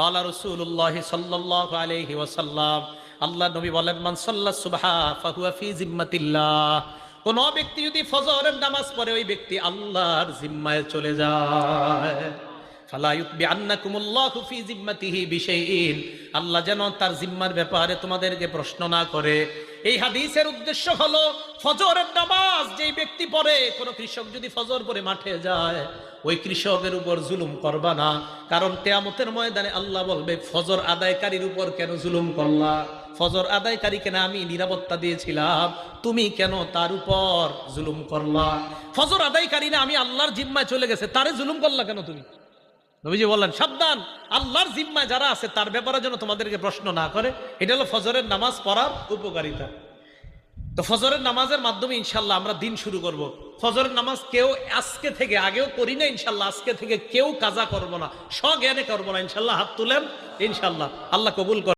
ক্বালা রাসূলুল্লাহ সাল্লাল্লাহু আলাইহি ওয়াসাল্লাম, আল্লাহ নবী বলেন, মান সাল্লা সুবহা ফাহুয়া ফি জিম্মাতিল্লাহ, কোন ব্যক্তি যদি ফজরের নামাজ পড়ে ওই ব্যক্তি আল্লাহর জিম্মায় চলে যায়। ফালা ইউতবিআন্নাকুমুল্লাহু ফি জিম্মাতিহি বিশাইইন, আল্লাহ যেন তার জিম্মার ব্যাপারে তোমাদেরকে প্রশ্ন না করে। এই হাদিসের উদ্দেশ্য হলো ফজরের নামাজ যেই ব্যক্তি পড়ে, কোন কৃষক যদি ফজর পড়ে মাঠে যায় ওই কৃষকের উপর জুলুম করবা না, কারণ কিয়ামতের ময়দানে আল্লাহ বলবে ফজর আদায়কারীর উপর কেন জুলুম করলা, ফজর আদায়কারীকে না আমি নিরাপত্তা দিয়েছিলাম, তুমি কেন তার উপর জুলুম করলা? ফজর আদায়কারী না আমি আল্লাহর জিম্মায় চলে গেছে, তারে জুলুম করলা কেন তুমি? নবীজি বললেন, সাবধান, আল্লাহর জিম্মায় যারা আছে তার ব্যাপারে যেন তোমাদেরকে প্রশ্ন না করে। এটা হলো ফজরের নামাজ পড়ার উপকারিতা। তো ফজরের নামাজের মাধ্যমে ইনশাল্লাহ আমরা দিন শুরু করব। ফজরের নামাজ কেউ আজকে থেকে, আগেও করি না ইনশাল্লাহ, আজকে থেকে কেউ কাজা করবো না, স্বজ্ঞানে করবো না ইনশাল্লাহ। হাত তুলেন ইনশাল্লাহ, আল্লাহ কবুল করে।